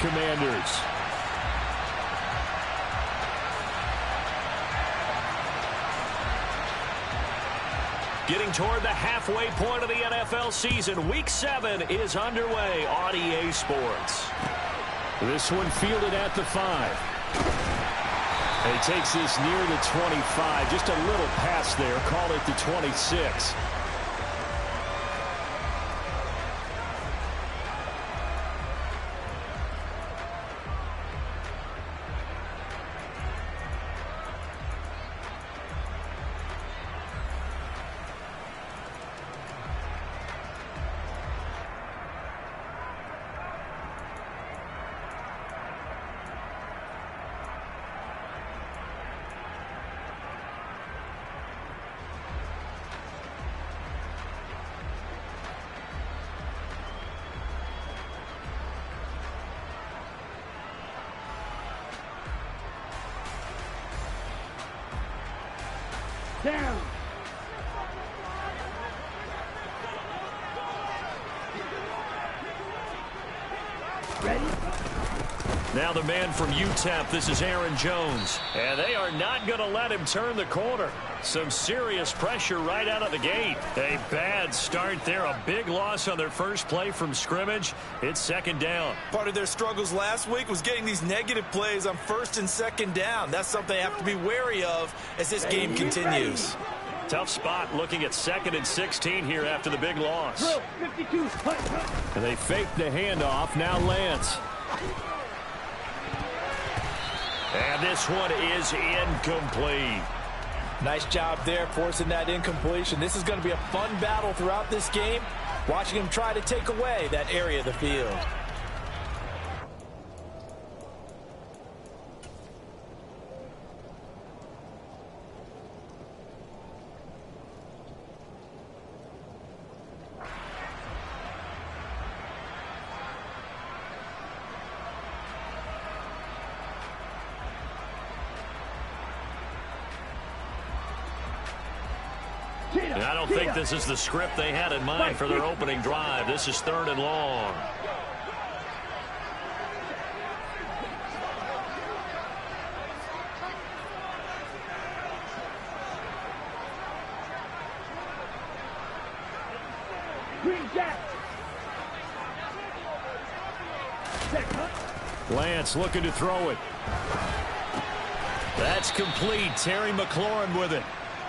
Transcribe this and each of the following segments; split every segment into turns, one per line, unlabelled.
Commanders. Getting toward the halfway point of the NFL season. Week 7 is underway on EA Sports. This one fielded at the 5. And he takes this near the 25. Just a little pass there. Call it the 26.
Down. Ready?
Now the man from UTEP, this is Aaron Jones. And they are not going to let him turn the corner. Some serious pressure right out of the gate. A bad start there. A big loss on their first play from scrimmage. It's second down.
Part of their struggles last week was getting these negative plays on first and second down. That's something they have to be wary of as this game continues.
Tough spot looking at 2nd and 16 here after the big loss.
52.
And they fake the handoff. Now Lance. And this one is incomplete.
Nice job there forcing that incompletion. This is going to be a fun battle throughout this game. Watching him try to take away that area of the field.
I don't think this is the script they had in mind for their opening drive. This is 3rd and long. Lance looking to throw it. That's complete. Terry McLaurin with it.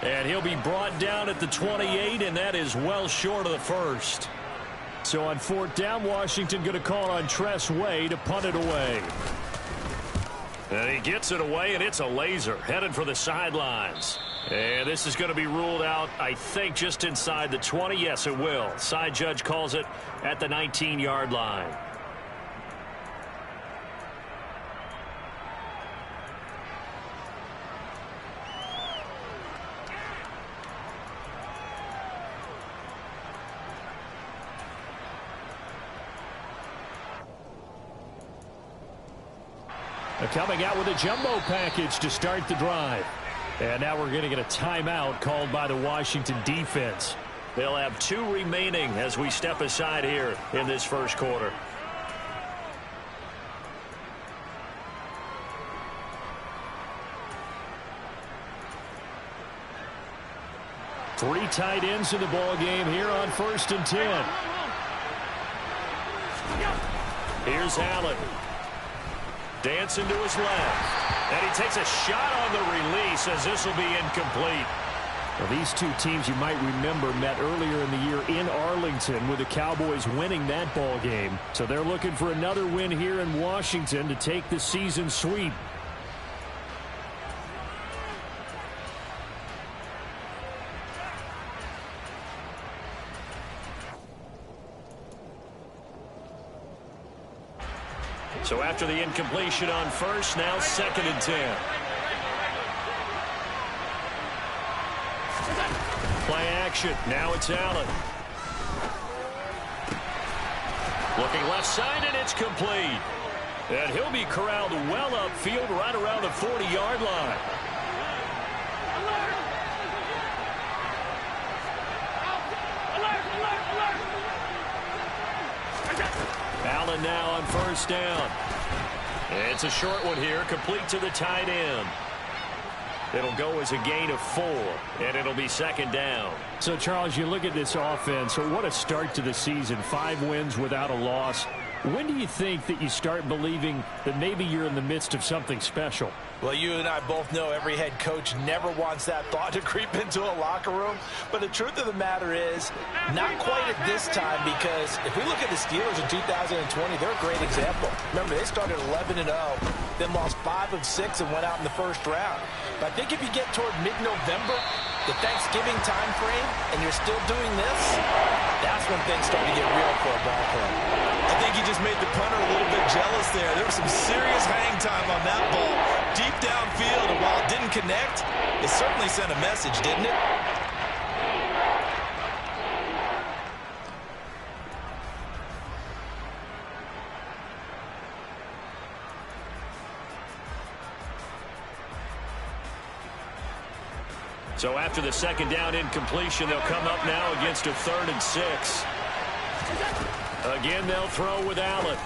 And he'll be brought down at the 28, and that is well short of the first. So on 4th down, Washington going to call on Tress Way to punt it away. And he gets it away, and it's a laser headed for the sidelines. And this is going to be ruled out, I think, just inside the 20. Yes, it will. Side judge calls it at the 19-yard line. Coming out with a jumbo package to start the drive. And now we're going to get a timeout called by the Washington defense. They'll have 2 remaining as we step aside here in this first quarter. Three tight ends in the ball game here on 1st and 10. Here's Allen. Dancing to his left. And he takes a shot on the release as this will be incomplete. Well, these two teams, you might remember, met earlier in the year in Arlington with the Cowboys winning that ball game. So they're looking for another win here in Washington to take the season sweep. So after the incompletion on first, now 2nd and 10. Play action. Now it's Allen. Looking left side, and it's complete. And he'll be corralled well upfield right around the 40-yard line. Allen now on 1st down. It's a short one here, complete to the tight end. It'll go as a gain of 4, and it'll be second down.
So, Charles, you look at this offense, so what a start to the season. 5 wins without a loss. When do you think that you start believing that maybe you're in the midst of something special?
Well, you and I both know every head coach never wants that thought to creep into a locker room. But the truth of the matter is, not quite at this time, because if we look at the Steelers in 2020, they're a great example. Remember, they started 11-0, then lost 5 of 6 and went out in the first round. But I think if you get toward mid-November, the Thanksgiving time frame, and you're still doing this, that's when things start to get real for a ball club.
I think he just made the punter a little bit jealous there. There was some serious hang time on that ball. Deep downfield, and while it didn't connect, it certainly sent a message, didn't it?
So after the second down incompletion, they'll come up now against a 3rd and 6. Again, they'll throw with Allen.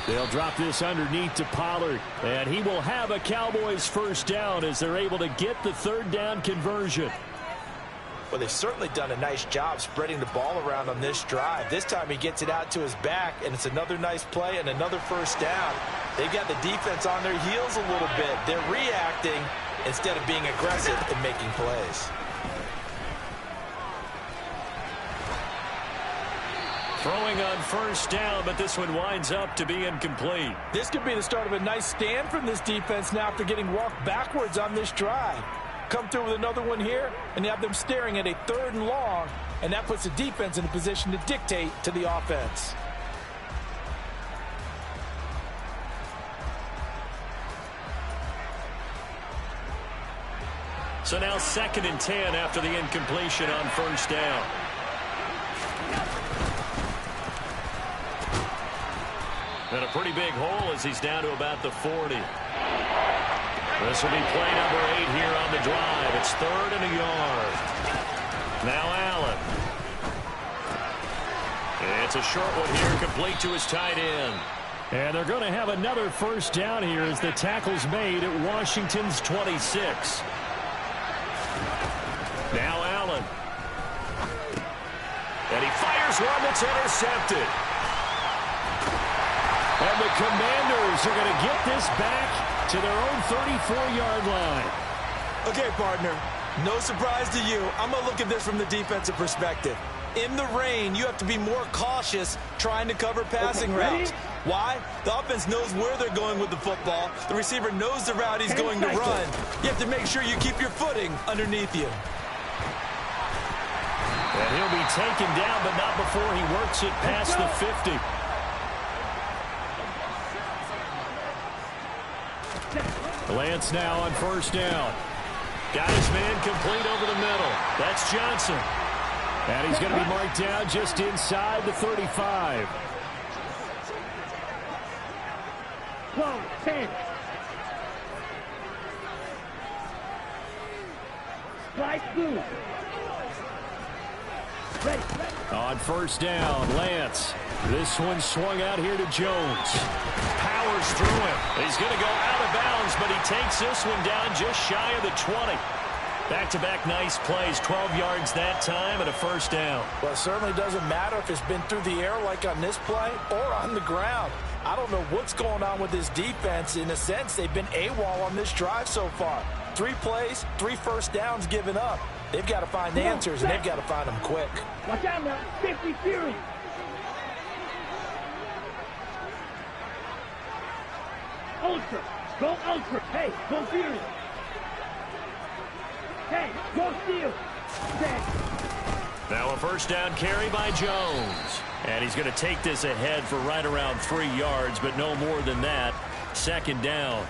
They'll drop this underneath to Pollard, and he will have a Cowboys first down as they're able to get the 3rd down conversion.
Well, they've certainly done a nice job spreading the ball around on this drive. This time he gets it out to his back, and it's another nice play and another first down. They've got the defense on their heels a little bit. They're reacting instead of being aggressive and making plays.
Throwing on first down, but this one winds up to be incomplete.
This could be the start of a nice stand from this defense now after getting walked backwards on this drive. Come through with another one here, and you have them staring at a 3rd and long, and that puts the defense in a position to dictate to the offense.
So now 2nd and 10 after the incompletion on first down. And a pretty big hole as he's down to about the 40. This will be play number 8 here on the drive. It's 3rd and a yard. Now Allen. It's a short one here, complete to his tight end.
And they're going to have another first down here as the tackle's made at Washington's 26.
Now Allen. And he fires one that's intercepted. And the Commanders are going to get this back to their own 34-yard line.
Okay, partner, no surprise to you. I'm going to look at this from the defensive perspective. In the rain, you have to be more cautious trying to cover passing routes. Why? The offense knows where they're going with the football. The receiver knows the route he's going to run. You have to make sure you keep your footing underneath you.
And he'll be taken down, but not before he works it past the 50.
Lance now on first down.
Got his man complete over the middle. That's Johnson.
And he's going to be marked down just inside the 35.
12, 10. Strike blue. Ready.
On first down, Lance. This one swung out here to Jones.
Powers through him. He's going to go out of bounds, but he takes this one down just shy of the 20. Back-to-back nice plays, 12 yards that time and a first down.
Well, it certainly doesn't matter if it's been through the air like on this play or on the ground. I don't know what's going on with this defense. In a sense, they've been AWOL on this drive so far. 3 plays, 3 first downs given up. They've got to find answers, and they've got to find them quick.
Watch out now. 50 Fury. Ultra. Go Ultra. Hey, go Fury. Hey, go Steel.
Now a first down carry by Jones. And he's going to take this ahead for right around 3 yards, but no more than that. Second down.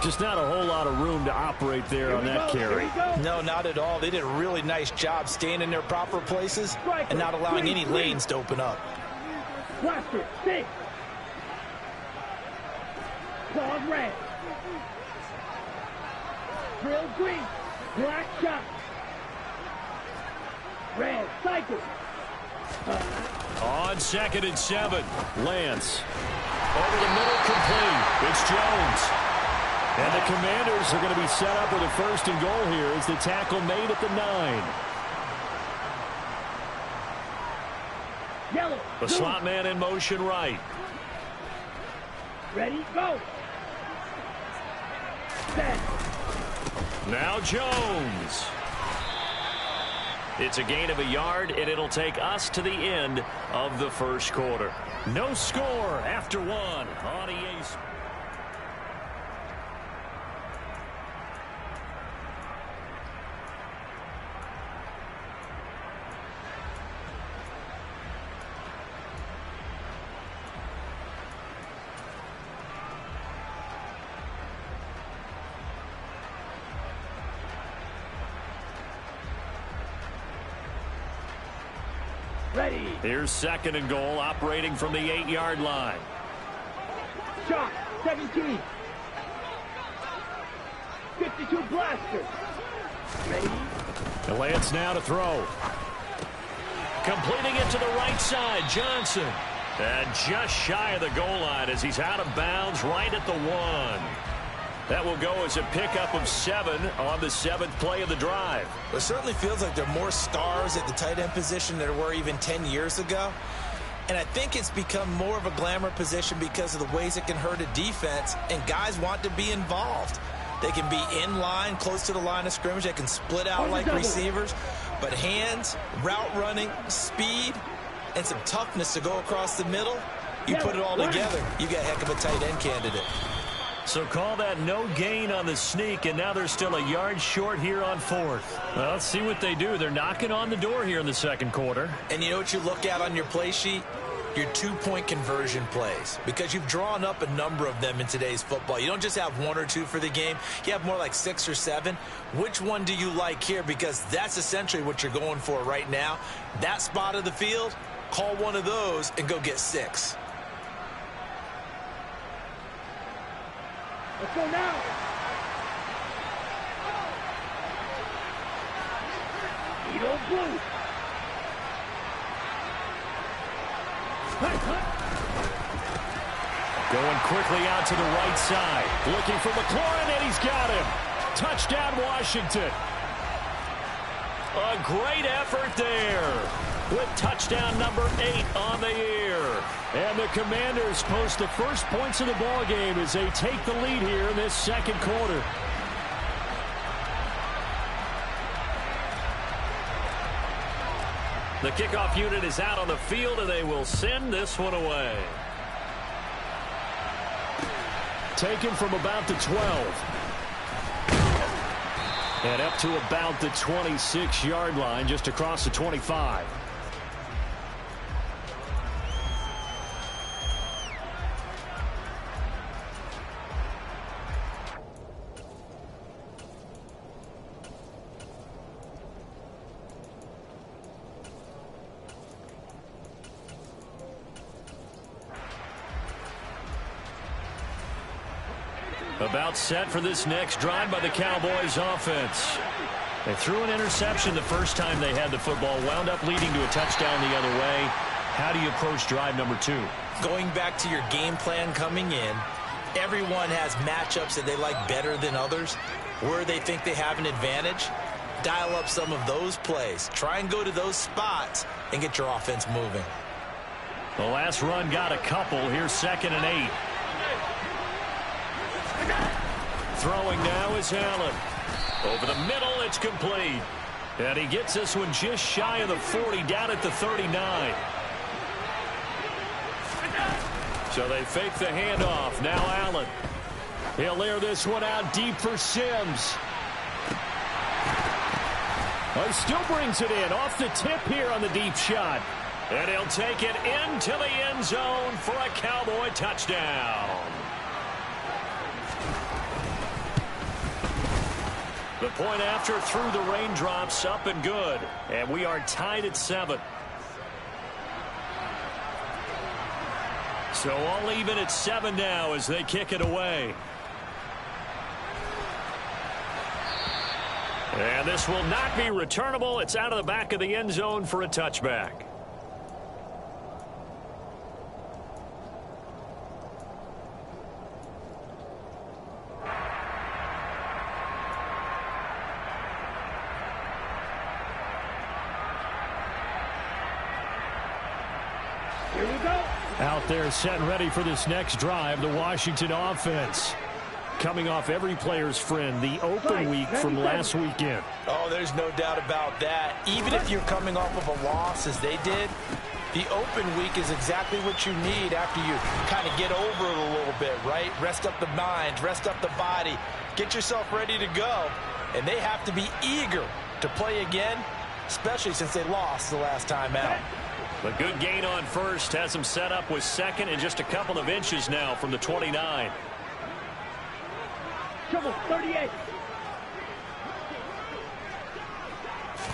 Just not a whole lot of room to operate there on that carry.
No, not at all. They did a really nice job staying in their proper places and not allowing any lanes to open up.
Blaster, 6. Claws red. Drill green. Black shot. Red cycle.
On 2nd and 7.
Lance.
Over the middle, complete. It's Jones. And the Commanders are going to be set up with a 1st and goal here as the tackle made at the 9.
Yellow.
The slot man in motion right.
Ready, go. Set.
Now Jones. It's a gain of a yard, and it'll take us to the end of the 1st quarter. No score after 1 on EA Sports.
Ready.
Here's 2nd and goal, operating from the 8-yard line.
Shot. 17. 52 blaster. Ready.
The Lance now to throw. Completing it to the right side, Johnson. And just shy of the goal line as he's out of bounds right at the 1. That will go as a pickup of 7 on the 7th play of the drive.
It certainly feels like there are more stars at the tight end position than there were even 10 years ago. And I think it's become more of a glamour position because of the ways it can hurt a defense, and guys want to be involved. They can be in line, close to the line of scrimmage. They can split out like receivers. But hands, route running, speed, and some toughness to go across the middle, you put it all together, you got a heck of a tight end candidate.
So call that no gain on the sneak, and now they're still a yard short here on 4th. Well, let's see what they do. They're knocking on the door here in the 2nd quarter.
And you know what you look at on your play sheet? Your 2-point conversion plays, because you've drawn up a number of them in today's football. You don't just have 1 or 2 for the game. You have more like 6 or 7. Which one do you like here? Because that's essentially what you're going for right now. That spot of the field, call one of those and go get 6.
Let's go now. Edo blue.
Going quickly out to the right side. Looking for McLaurin, and he's got him. Touchdown, Washington. A great effort there with touchdown number 8 on the year. And the Commanders post the first points of the ball game as they take the lead here in this 2nd quarter. The kickoff unit is out on the field, and they will send this one away. Taken from about the 12. And up to about the 26-yard line, just across the 25. About set for this next drive by the Cowboys offense. They threw an interception the first time they had the football, wound up leading to a touchdown the other way. How do you approach drive number 2?
Going back to your game plan coming in, everyone has matchups that they like better than others. Where they think they have an advantage, dial up some of those plays. Try and go to those spots and get your offense moving.
The last run got a couple. Here's 2nd and 8. Throwing now is Allen. Over the middle, it's complete. And he gets this one just shy of the 40, down at the 39. So they fake the handoff. Now Allen. He'll air this one out deep for Sims. He still brings it in off the tip here on the deep shot. And he'll take it into the end zone for a Cowboy touchdown. The point after through the raindrops, up and good. And we are tied at 7. So all even at 7 now as they kick it away. And this will not be returnable. It's out of the back of the end zone for a touchback.
there set and ready for this next drive, the Washington offense. Coming off every player's friend, the open week from last weekend.
Oh, there's no doubt about that. Even if you're coming off of a loss as they did, the open week is exactly what you need after you kind of get over it a little bit, right? Rest up the mind, rest up the body, get yourself ready to go. And they have to be eager to play again, especially since they lost the last time out.
A good gain on first has them set up with second and just a couple of inches now from the 29.
Trouble, 38.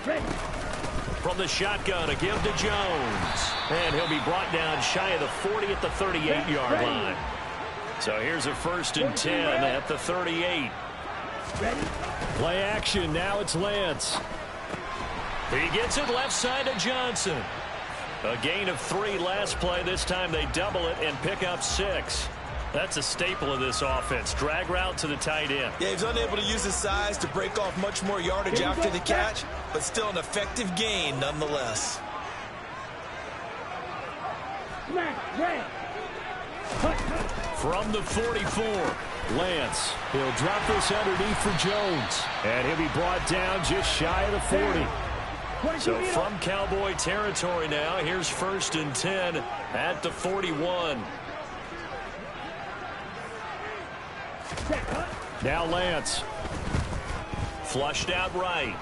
Ready.
From the shotgun, a give to Jones. And he'll be brought down shy of the 40 at the 38-yard line. So here's a 1st and 10 at the 38.
Ready.
Play action. Now it's Lance.
He gets it left side to Johnson. A gain of 3 last play. This time they double it and pick up 6. That's a staple of this offense. Drag route to the tight end.
Yeah, he's unable to use his size to break off much more yardage after the catch, but still an effective gain nonetheless.
From the 44,
Lance. He'll drop this underneath for Jones. And he'll be brought down just shy of the 40.
So from Cowboy territory now, here's 1st and 10 at the 41.
Now Lance.
Flushed out right.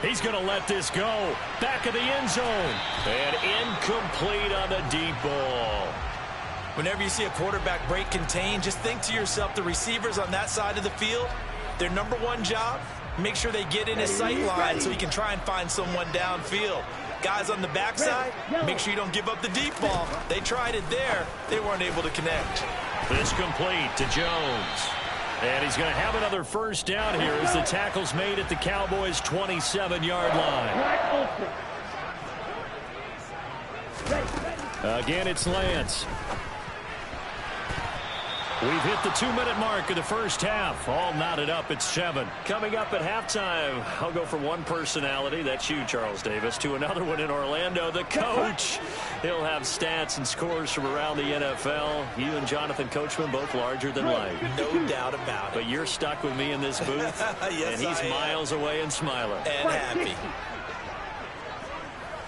He's going to let this go. Back of the end zone. And incomplete on the deep ball.
Whenever you see a quarterback break contain, just think to yourself, the receivers on that side of the field, their number one job, make sure they get in his sight line so he can try and find someone downfield. Guys on the backside, make sure you don't give up the deep ball. They tried it there. They weren't able to connect.
This complete to Jones. And he's going to have another 1st down here as the tackle's made at the Cowboys' 27-yard line.
Again, it's Lance.
We've hit the 2-minute mark of the first half. All knotted up at 7. Coming up at halftime, I'll go from one personality, that's you, Charles Davis, to another one in Orlando, the coach. He'll have stats and scores from around the NFL. You and Jonathan Coachman both larger than life.
No doubt about it.
But you're stuck with me in this booth,
yes,
and he's miles away and smiling.
And happy.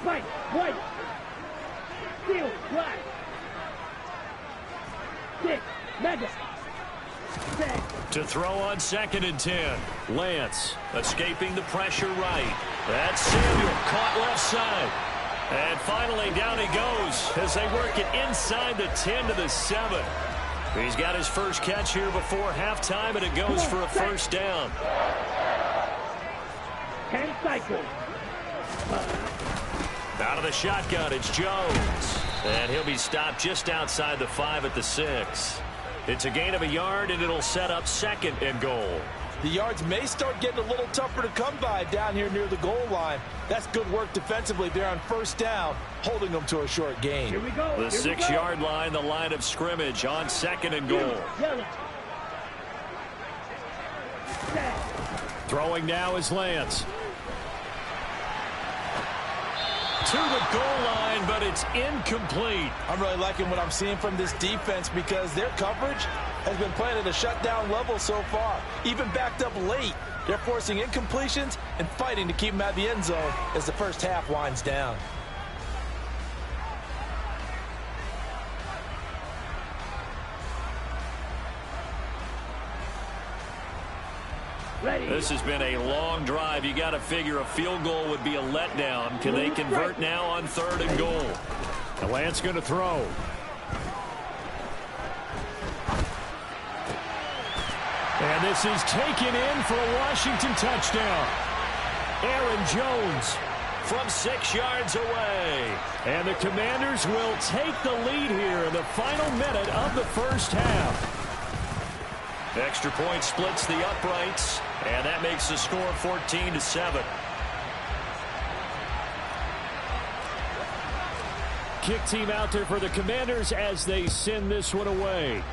White. Steel, black. 6. Mega.
To throw on 2nd and 10.
Lance.
Escaping the pressure right. That's Samuel. Caught left side. And finally down he goes as they work it inside the 10 to the 7. He's got his first catch here before halftime, and it goes for a 1st down.
10 cycles.
Out of the shotgun, it's Jones. And he'll be stopped just outside the 5 at the 6. It's a gain of a yard, and it'll set up 2nd and goal.
The yards may start getting a little tougher to come by down here near the goal line. That's good work defensively there on 1st down, holding them to a short gain.
Here we go.
The 6-yard line, the line of scrimmage on 2nd and goal.
Throwing now is Lance.
To the goal line, but it's incomplete.
I'm really liking what I'm seeing from this defense because their coverage has been playing at a shutdown level so far. Even backed up late, they're forcing incompletions and fighting to keep them out of the end zone as the first half winds down.
This has been a long drive. You got to figure a field goal would be a letdown. Can they convert now on 3rd and goal?
The Lance going to throw. And this is taken in for a Washington touchdown. Aaron Jones
from 6 yards away.
And the Commanders will take the lead here in the final minute of the first half.
Extra point splits the uprights, and that makes the score 14-7.
Kick team out there for the Commanders as they send this one away.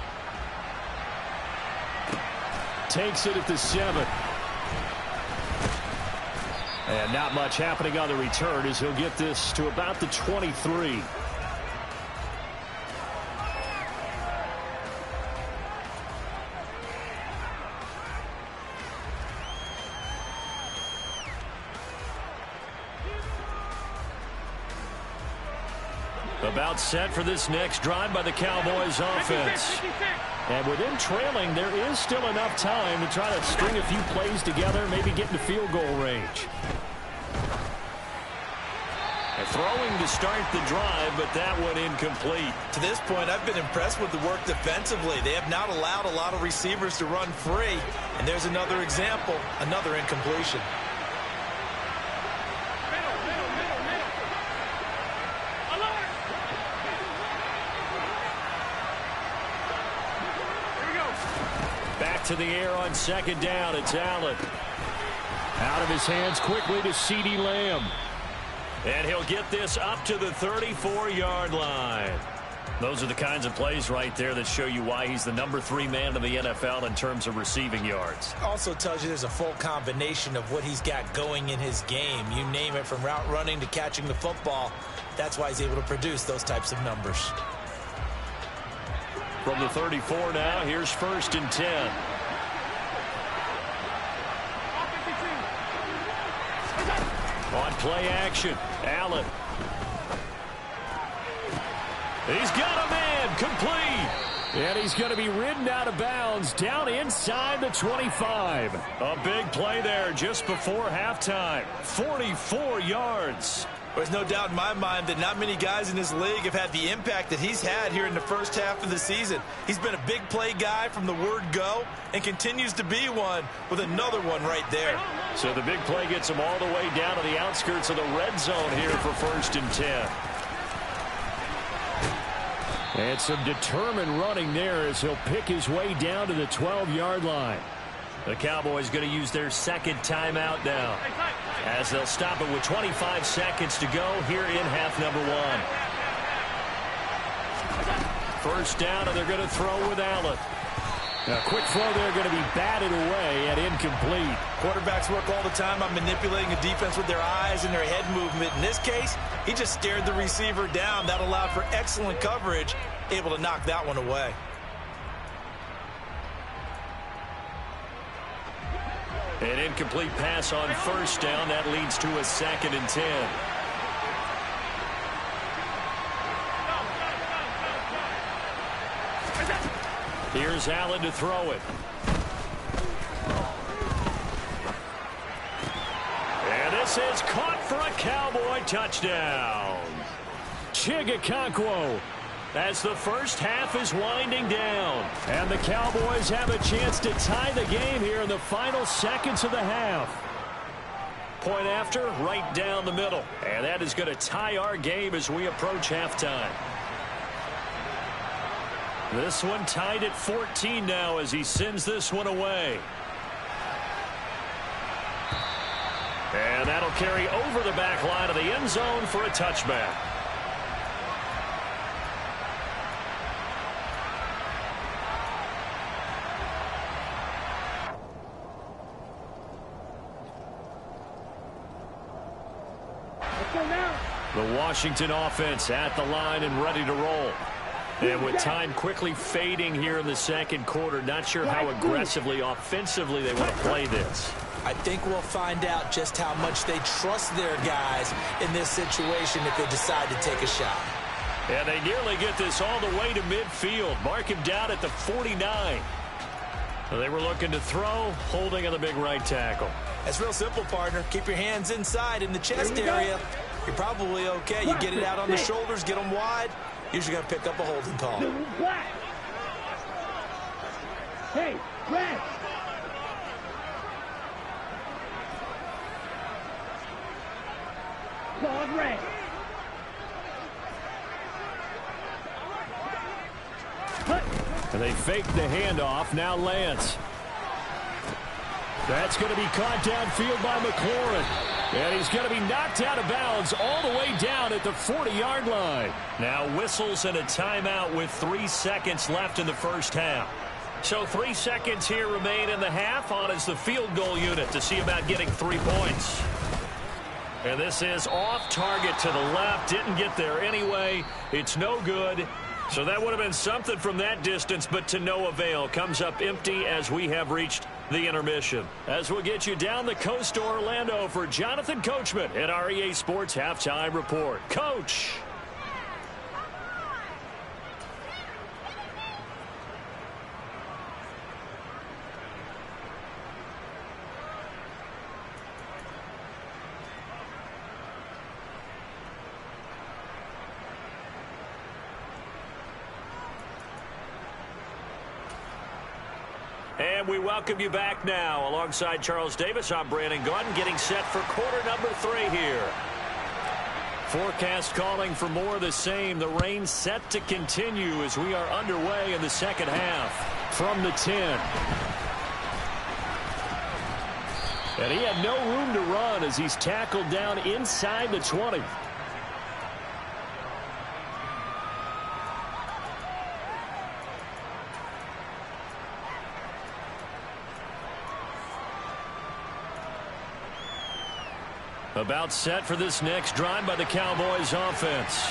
Takes it at the 7. And not much happening on the return as he'll get this to about the 23.
About set for this next drive by the Cowboys offense. And with them trailing, there is still enough time to try to string a few plays together, maybe get into field goal range. And throwing to start the drive, but that one incomplete.
To this point, I've been impressed with the work defensively. They have not allowed a lot of receivers to run free. And there's another example, another incompletion.
Back to the air on second down. It's Allen. Out of his hands quickly to CeeDee Lamb. And he'll get this up to the 34-yard line. Those are the kinds of plays right there that show you why he's the number 3 man in the NFL in terms of receiving yards.
Also tells you there's a full combination of what he's got going in his game. You name it, from route running to catching the football. That's why he's able to produce those types of numbers.
From the 34 now, here's 1st and 10. On play action, Allen. He's got a man, complete. And he's going to be ridden out of bounds down inside the 25. A big play there just before halftime. 44 yards.
There's no doubt in my mind that not many guys in this league have had the impact that he's had here in the first half of the season. He's been a big play guy from the word go and continues to be one with another one right there.
So the big play gets him all the way down to the outskirts of the red zone here for 1st and 10. And some determined running there as he'll pick his way down to the 12-yard line. The Cowboys going to use their second timeout now, as they'll stop it with 25 seconds to go here in half number 1. 1st down, and they're going to throw with Allen. A quick throw there going to be batted away and incomplete.
Quarterbacks work all the time on manipulating a defense with their eyes and their head movement. In this case, he just stared the receiver down. That allowed for excellent coverage, able to knock that one away.
An incomplete pass on 1st down. That leads to a 2nd and 10. Here's Allen to throw it. And this is caught for a Cowboy touchdown. Chigakonkwo, as the first half is winding down. And the Cowboys have a chance to tie the game here in the final seconds of the half. Point after, right down the middle. And that is going to tie our game as we approach halftime. This one tied at 14 now as he sends this one away. And that'll carry over the back line of the end zone for a touchback. The Washington offense at the line and ready to roll. And with time quickly fading here in the second quarter, not sure how aggressively, offensively they want to play this.
I think we'll find out just how much they trust their guys in this situation if they decide to take a shot.
And they nearly get this all the way to midfield. Mark him down at the 49. They were looking to throw, holding on the big right tackle.
That's real simple, partner. Keep your hands inside in the chest area. You're probably okay. You get it out on the shoulders, get them wide. Usually going to pick up a holding call.
Hey, Brad. Called red.
And they fake the handoff. Now Lance. That's going to be caught downfield by McLaurin. And he's going to be knocked out of bounds all the way down at the 40-yard line. Now whistles and a timeout with 3 seconds left in the first half. So 3 seconds here remain in the half. On is the field goal unit to see about getting 3 points. And this is off target to the left. Didn't get there anyway. It's no good. So that would have been something from that distance, but to no avail. Comes up empty as we have reached the intermission. As we'll get you down the coast to Orlando for Jonathan Coachman at our EA Sports Halftime Report. Coach. And we welcome you back now. Alongside Charles Davis, I'm Brandon Gaudin, getting set for quarter number 3 here. Forecast calling for more of the same. The rain set to continue as we are underway in the second half. From the 10. And he had no room to run as he's tackled down inside the 20. About set for this next drive by the Cowboys offense.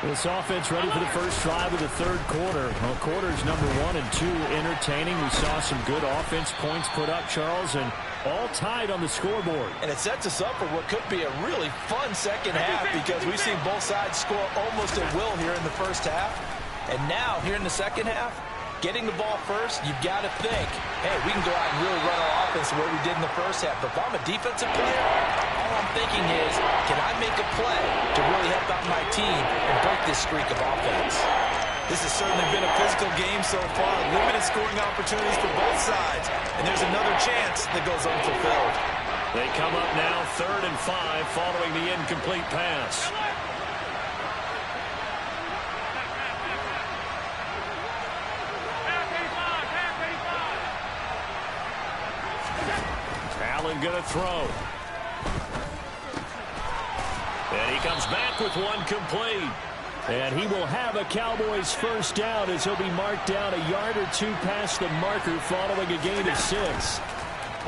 This offense ready for the first drive of the third quarter. Well, quarters number 1 and 2 entertaining. We saw some good offense points put up, Charles, and all tied on the scoreboard.
And it sets us up for what could be a really fun second half because we've seen both sides score almost at will here in the first half. And now, here in the second half, getting the ball first, you've got to think, hey, we can go out and really run our offense the way we did in the first half. But if I'm a defensive player, all I'm thinking is, can I make a play to really help out my team and break this streak of offense?
This has certainly been a physical game so far. Limited scoring opportunities for both sides. And there's another chance that goes unfulfilled.
They come up now 3rd and 5 following the incomplete pass. Allen going to throw. And he comes back with one complete. And he will have a Cowboys first down as he'll be marked down a yard or 2 past the marker following a gain of 6.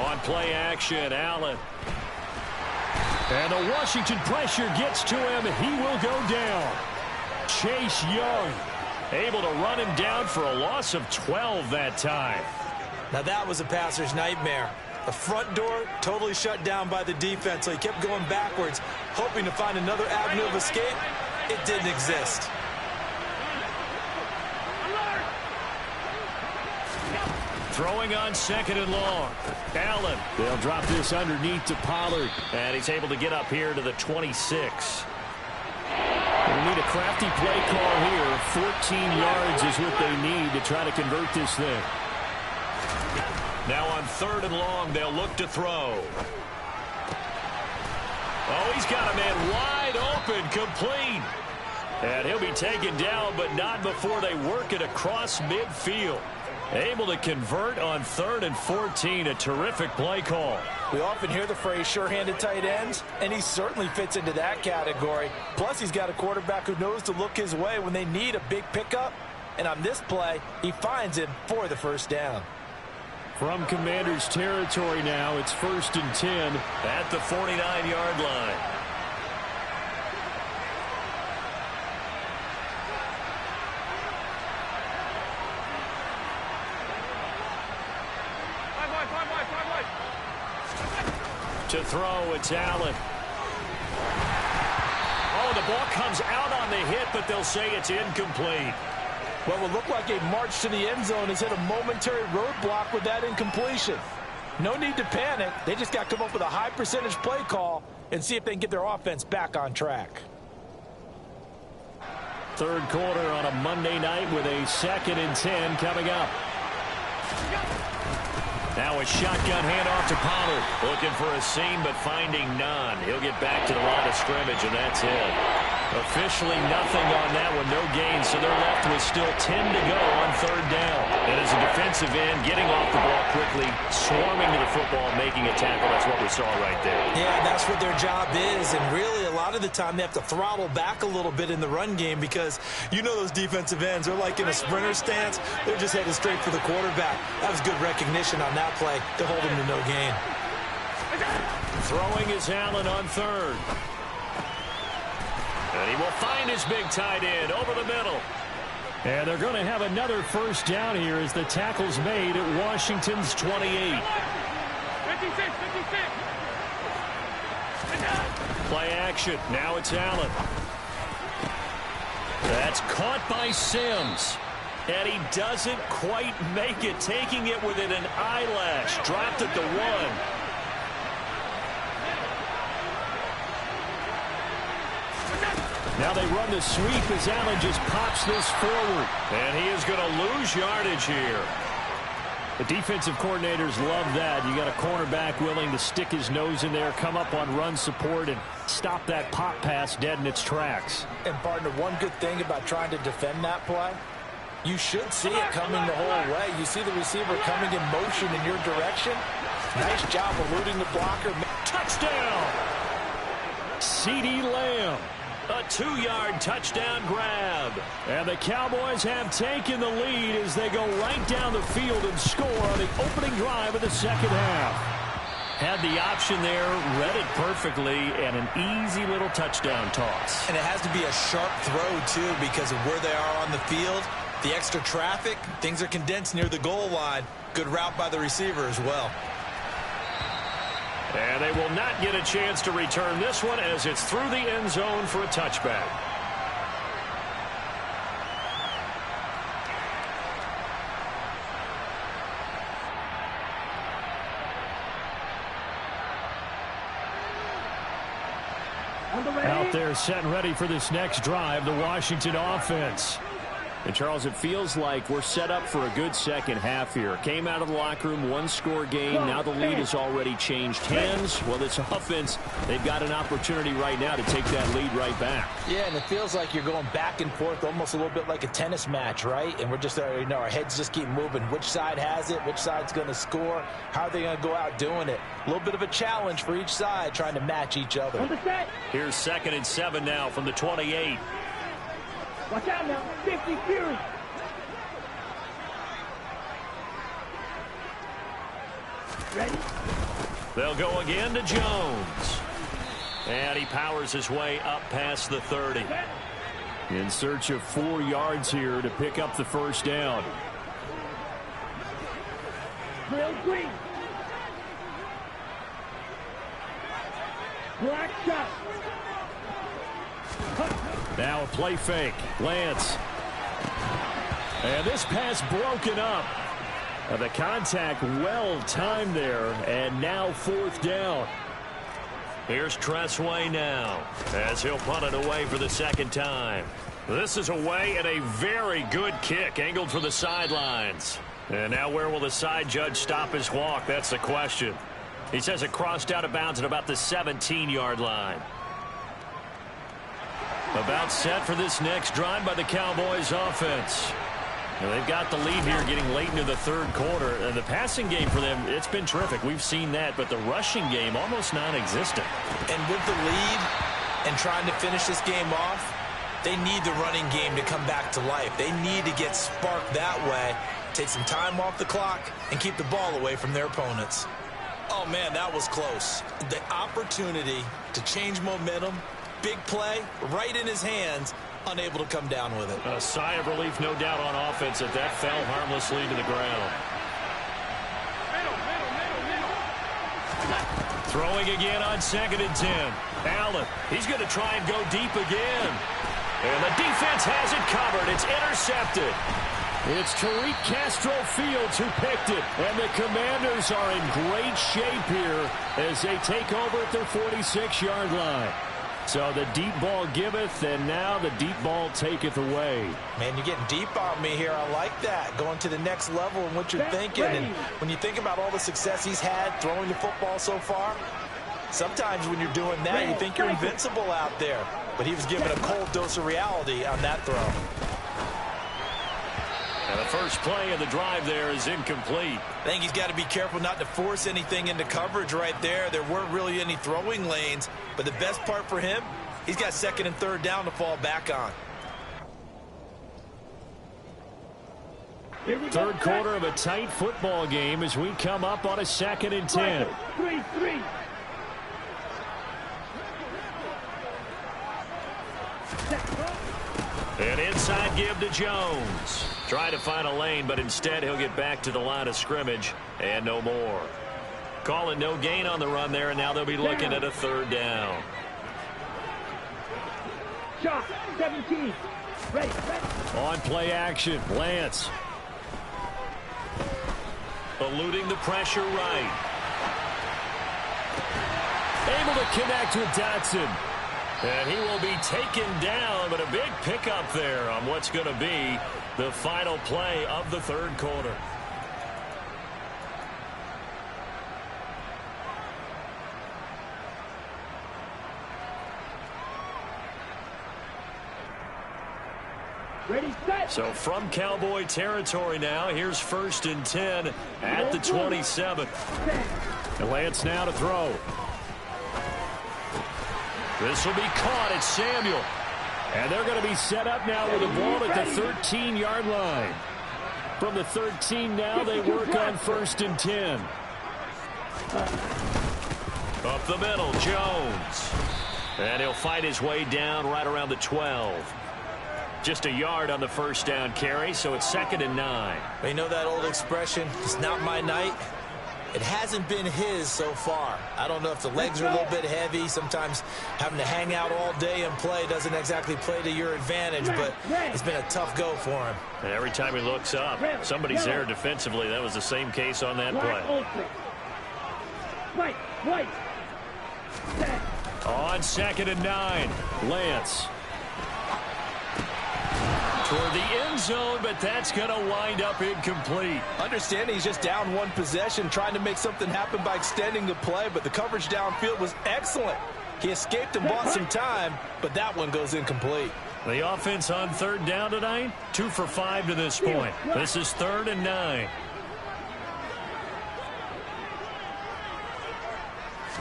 On play action, Allen. And the Washington pressure gets to him. He will go down. Chase Young able to run him down for a loss of 12 that time.
Now that was a passer's nightmare. The front door totally shut down by the defense, so he kept going backwards, hoping to find another avenue of escape. It didn't exist.
Throwing on 2nd and long. Allen.
They'll drop this underneath to Pollard.
And he's able to get up here to the 26.
They need a crafty play call here. 14 yards is what they need to try to convert this thing.
Now on 3rd and long, they'll look to throw. Oh, he's got a man wide open, complete. And he'll be taken down, but not before they work it across midfield. Able to convert on 3rd and 14, a terrific play call.
We often hear the phrase sure-handed tight ends, and he certainly fits into that category. Plus, he's got a quarterback who knows to look his way when they need a big pickup. And on this play, he finds him for the first down.
From Commander's territory now, it's 1st and 10.
At the 49-yard line. To throw, it's Allen. Oh, the ball comes out on the hit, but they'll say it's incomplete.
What will look like a march to the end zone has hit a momentary roadblock with that incompletion. No need to panic. They just got to come up with a high percentage play call and see if they can get their offense back on track.
3rd quarter on a Monday night with a 2nd and 10 coming up.
Now a shotgun handoff to Pollard. Looking for a seam, but finding none. He'll get back to the line of scrimmage, and that's it. Officially nothing on that one, no gain, so they're left with still 10 to go on 3rd down. And as a defensive end, getting off the ball quickly, swarming to the football, making a tackle, that's what we saw right there.
Yeah, that's what their job is, and really a lot of the time they have to throttle back a little bit in the run game because you know those defensive ends, they're like in a sprinter stance, they're just headed straight for the quarterback. That was good recognition on that play to hold him to no gain.
Throwing is Allen on 3rd. And he will find his big tight end over the middle.
And they're going to have another first down here as the tackle's made at Washington's 28.
56.
Play action. Now it's Allen. That's caught by Sims. And he doesn't quite make it, taking it within an eyelash. Dropped at the 1.
Now they run the sweep as Allen just pops this forward.
And he is going to lose yardage here.
The defensive coordinators love that. You got a cornerback willing to stick his nose in there, come up on run support, and stop that pop pass dead in its tracks.
And, partner, one good thing about trying to defend that play, you should see it coming the whole way. You see the receiver coming in motion in your direction. Nice job eluding the blocker.
Touchdown! CeeDee Lamb. A 2-yard touchdown grab.
And the Cowboys have taken the lead as they go right down the field and score on the opening drive of the second half.
Had the option there, read it perfectly, and an easy little touchdown toss.
And it has to be a sharp throw, too, because of where they are on the field. The extra traffic, things are condensed near the goal line. Good route by the receiver as well.
And they will not get a chance to return this one as it's through the end zone for a touchback.
Out there set and ready for this next drive, the Washington offense.
And, Charles, it feels like we're set up for a good second half here. Came out of the locker room, one-score game. Now the lead has already changed hands. Well, this offense, they've got an opportunity right now to take that lead right back.
Yeah, and it feels like you're going back and forth almost a little bit like a tennis match, right? And we're just, our heads just keep moving. Which side has it? Which side's going to score? How are they going to go out doing it? A little bit of a challenge for each side trying to match each other.
Here's 2nd and 7 now from the 28.
Watch out now. 50 Fury. Ready?
They'll go again to Jones. And he powers his way up past the 30.
In search of 4 yards here to pick up the first down.
Real green. Black shot.
Now a play fake. Lance. And this pass broken up. The contact well timed there. And now 4th down.
Here's Tressway now as he'll punt it away for the second time. This is away and a very good kick angled for the sidelines. And now where will the side judge stop his walk? That's the question. He says it crossed out of bounds at about the 17-yard line. About set for this next drive by the Cowboys offense. And they've got the lead here getting late into the 3rd quarter. And the passing game for them, it's been terrific. We've seen that, but the rushing game almost non-existent.
And with the lead and trying to finish this game off, they need the running game to come back to life. They need to get sparked that way, take some time off the clock, and keep the ball away from their opponents. Oh, man, that was close. The opportunity to change momentum, big play, right in his hands, unable to come down with it.
A sigh of relief, no doubt, on offense that fell harmlessly to the ground. Throwing again on 2nd and 10. Allen, he's going to try and go deep again. And the defense has it covered. It's intercepted.
It's Tariq Castro Fields who picked it. And the Commanders are in great shape here as they take over at their 46-yard line. So the deep ball giveth, and now the deep ball taketh away.
Man, you're getting deep on me here. I like that. Going to the next level in what you're thinking. And when you think about all the success he's had throwing the football so far, sometimes when you're doing that, you think you're invincible out there. But he was given a cold dose of reality on that throw.
And the first play of the drive there is incomplete.
I think he's got to be careful not to force anything into coverage right there. There weren't really any throwing lanes. But the best part for him, he's got 2nd and 3rd down to fall back on.
3rd quarter of a tight football game as we come up on a 2nd and 10.
3-3.
An inside give to Jones. Trying to find a lane, but instead he'll get back to the line of scrimmage and no more. Calling no gain on the run there, and now they'll be looking at a 3rd down.
Shot, 17. Ready.
On play action, Lance.
Eluding the pressure right.
Able to connect with Dotson.
And he will be taken down, but a big pickup there on what's going to be the final play of the 3rd quarter. So from Cowboy territory now, here's 1st and 10 at the 27.
And Lance now to throw.
This will be caught at Samuel.
And they're going to be set up now with the ball at the 13-yard line. From the 13 now, they work on 1st and 10.
Up the middle, Jones. And he'll fight his way down right around the 12. Just a yard on the first down carry, so it's 2nd and 9.
You know that old expression, it's not my night? It hasn't been his so far. I don't know if the legs are a little bit heavy. Sometimes having to hang out all day and play doesn't exactly play to your advantage, but it's been a tough go for him.
And every time he looks up, somebody's there defensively. That was the same case on that play. On 2nd and 9, Lance. Toward the end zone, but that's going to wind up incomplete.
Understanding he's just down one possession, trying to make something happen by extending the play, but the coverage downfield was excellent. He escaped and bought some time, but that one goes incomplete.
The offense on 3rd down tonight, 2 for 5 to this point. This is 3rd and 9.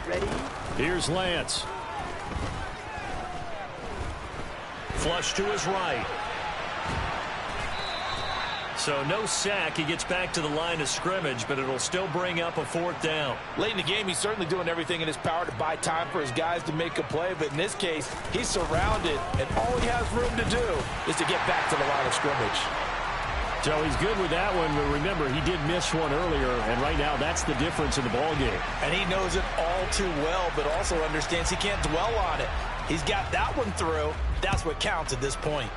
Ready?
Here's Lance. Flush to his right. So no sack. He gets back to the line of scrimmage, but it'll still bring up a 4th down.
Late in the game, he's certainly doing everything in his power to buy time for his guys to make a play, but in this case, he's surrounded, and all he has room to do is to get back to the line of scrimmage.
So he's good with that one, but remember, he did miss one earlier, and right now that's the difference in the ballgame.
And he knows it all too well, but also understands he can't dwell on it. He's got that one through. That's what counts at this point.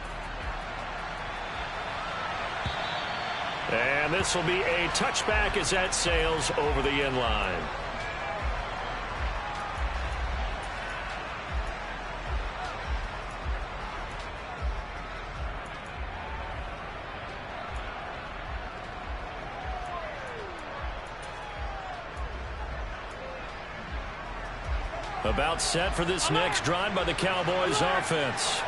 And this will be a touchback as that sails over the end line. About set for this next drive by the Cowboys offense.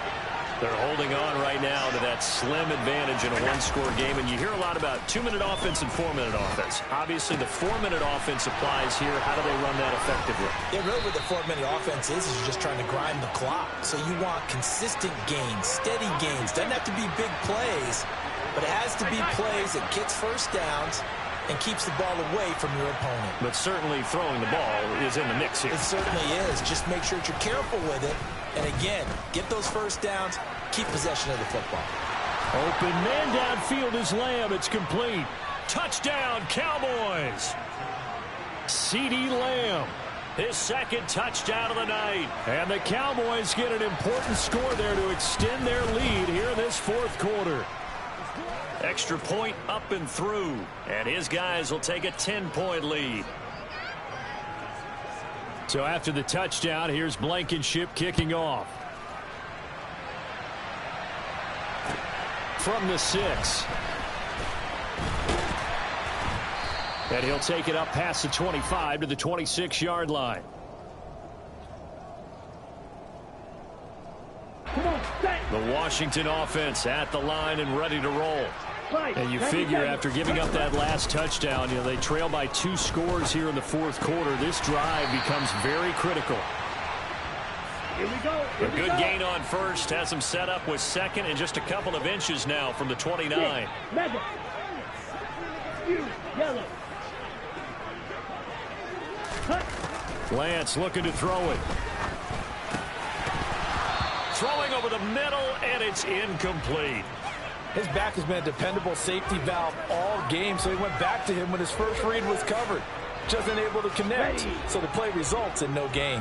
They're holding on right now to that slim advantage in a one-score game, and you hear a lot about 2-minute offense and 4-minute offense. Obviously, the 4-minute offense applies here. How do they run that effectively?
Yeah, really what the 4-minute offense is you're just trying to grind the clock. So you want consistent gains, steady gains. Doesn't have to be big plays, but it has to be plays that gets first downs and keeps the ball away from your opponent.
But certainly throwing the ball is in the mix here.
It certainly is. Just make sure that you're careful with it. And again, get those first downs, keep possession of the football.
Open man downfield is Lamb. It's complete.
Touchdown, Cowboys!
CeeDee Lamb.
His 2nd touchdown of the night.
And the Cowboys get an important score there to extend their lead here in this 4th quarter.
Extra point up and through. And his guys will take a 10-point lead.
So after the touchdown, here's Blankenship kicking off. From the 6. And he'll take it up past the 25 to the 26-yard line.
The Washington offense at the line and ready to roll.
And you figure after giving up that last touchdown, they trail by 2 scores here in the 4th quarter. This drive becomes very critical.
Here we go.
A good gain on first. Has him set up with 2nd and just a couple of inches now from the 29.
Madden. Yellow.
Lance looking to throw it.
Throwing over the middle, and it's incomplete.
His back has been a dependable safety valve all game, so he went back to him when his first read was covered. Just unable to connect, so the play results in no gain.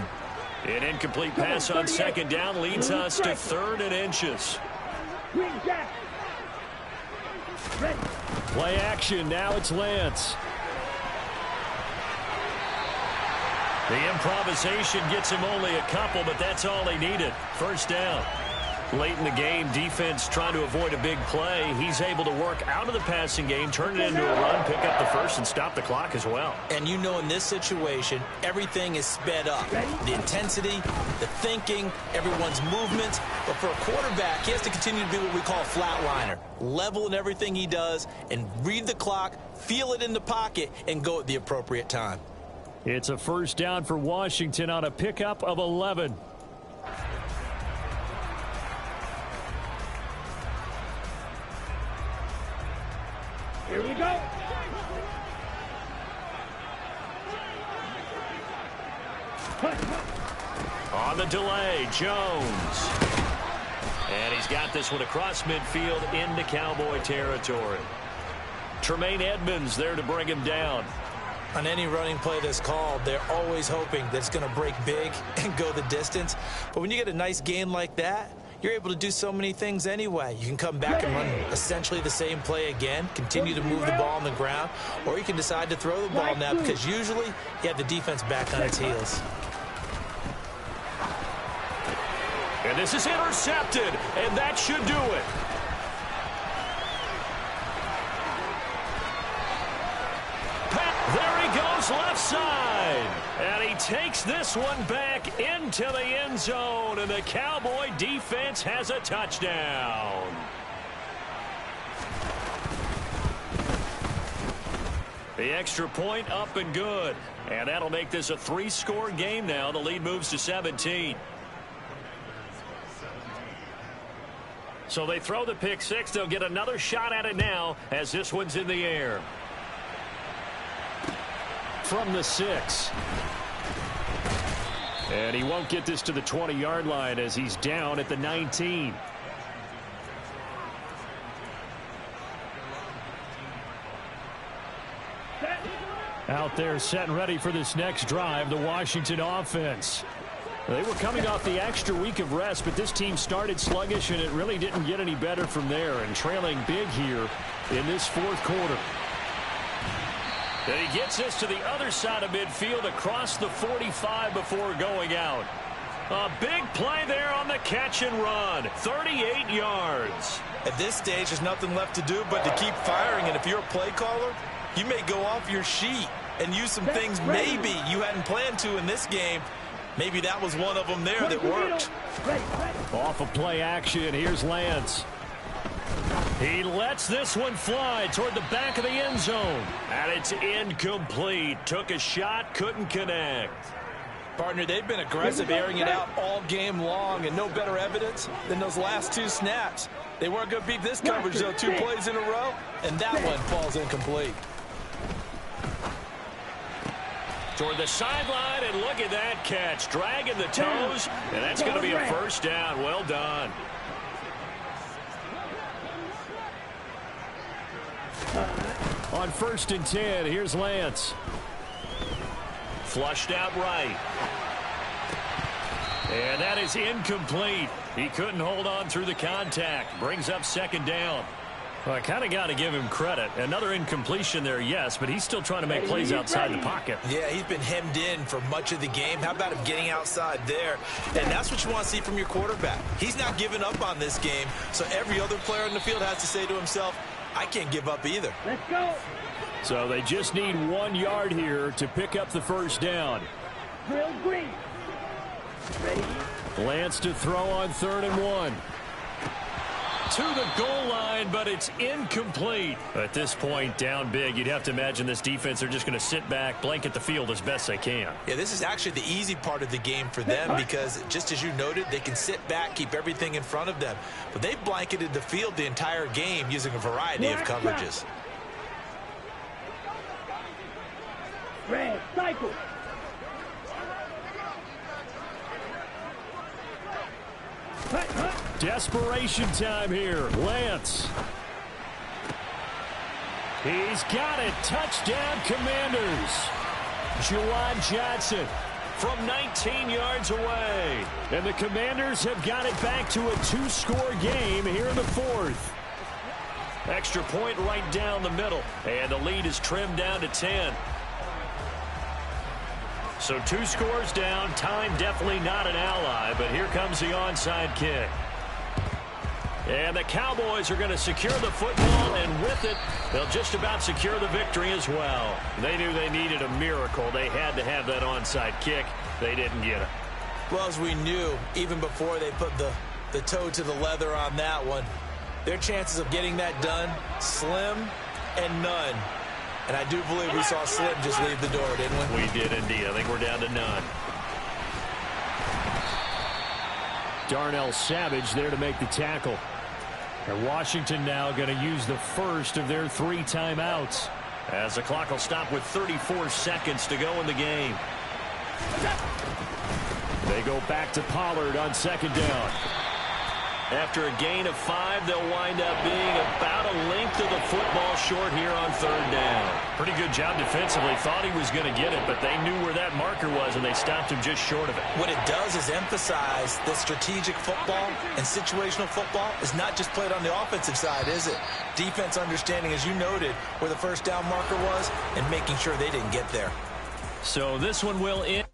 An incomplete pass on 2nd down leads us to 3rd and inches.
Green Jack. Ready.
Play action. Now it's Lance.
The improvisation gets him only a couple, but that's all he needed. First down. Late in the game, defense trying to avoid a big play. He's able to work out of the passing game, turn it into a run, pick up the first, and stop the clock as well.
And you know in this situation, everything is sped up. The intensity, the thinking, everyone's movement. But for a quarterback, he has to continue to be what we call a flatliner. Level in everything he does and read the clock, feel it in the pocket, and go at the appropriate time.
It's a first down for Washington on a pickup of 11.
Here we go.
On the delay, Jones. And he's got this one across midfield into Cowboy territory. Tremaine Edmonds there to bring him down.
On any running play that's called, they're always hoping that it's going to break big and go the distance. But when you get a nice gain like that, you're able to do so many things anyway. You can come back and run essentially the same play again, continue to move the ball on the ground, or you can decide to throw the ball now because usually you have the defense back on its heels.
And this is intercepted, and that should do it. There he goes left side. And he takes this one back into the end zone, and the Cowboy defense has a touchdown. The extra point up and good. And that'll make this a 3-score game now. The lead moves to 17. So they throw the pick six. They'll get another shot at it now as this one's in the air. From the 6. And he won't get this to the 20-yard line as he's down at the 19. Out there set and ready for this next drive, the Washington offense. They were coming off the extra week of rest, but this team started sluggish, and it really didn't get any better from there, and trailing big here in this fourth quarter. And he gets this to the other side of midfield across the 45 before going out. A big play there on the catch and run. 38 yards.
At this stage, there's nothing left to do but to keep firing. And if you're a play caller, you may go off your sheet and use some things maybe you hadn't planned to in this game. Maybe that was one of them there that worked.
Off of play action, here's Lance. He lets this one fly toward the back of the end zone. And it's incomplete. Took a shot, couldn't connect.
Partner, they've been aggressive, airing it out all game long, and no better evidence than those last 2 snaps. They weren't going to beat this coverage, though, 2 plays in a row, and that one falls incomplete.
Toward the sideline, and look at that catch. Dragging the toes, and that's going to be a first down. Well done. On 1st and 10, here's Lance. Flushed out right. And that is incomplete. He couldn't hold on through the contact. Brings up 2nd down. Well, I kind of got to give him credit. Another incompletion there, yes, but he's still trying to make plays outside the pocket.
Yeah, he's been hemmed in for much of the game. How about him getting outside there? And that's what you want to see from your quarterback. He's not giving up on this game, so every other player in the field has to say to himself, I can't give up either.
Let's go.
So they just need 1 yard here to pick up the first down.
Drill green. Ready?
Lance to throw on 3rd and 1. To the goal line, but it's incomplete. At this point, down big, you'd have to imagine this defense, they're just going to sit back, blanket the field as best they can.
Yeah, this is actually the easy part of the game for them because, just as you noted, they can sit back, keep everything in front of them. But they've blanketed the field the entire game using a variety of coverages.
Red, cycle.
Desperation time here. Lance. He's got it. Touchdown, Commanders. Juwan Johnson from 19 yards away. And the Commanders have got it back to a 2-score game here in the 4th. Extra point right down the middle. And the lead is trimmed down to 10. So 2 scores down. Time definitely not an ally, but here comes the onside kick. And the Cowboys are going to secure the football, and with it, they'll just about secure the victory as well. They knew they needed a miracle. They had to have that onside kick. They didn't get it.
Well, as we knew, even before they put the toe to the leather on that one, their chances of getting that done, slim and none. And I do believe we saw Slim just leave the door, didn't we?
We did indeed. I think we're down to none. Darnell Savage there to make the tackle. And Washington now going to use the first of their 3 timeouts, as the clock will stop with 34 seconds to go in the game. They go back to Pollard on 2nd down. After a gain of 5, they'll wind up being about a length of the football short here on 3rd down. Pretty good job defensively. Thought he was going to get it, but they knew where that marker was, and they stopped him just short of it.
What it does is emphasize that strategic football and situational football is not just played on the offensive side, is it? Defense understanding, as you noted, where the 1st down marker was and making sure they didn't get there.
So this one will end.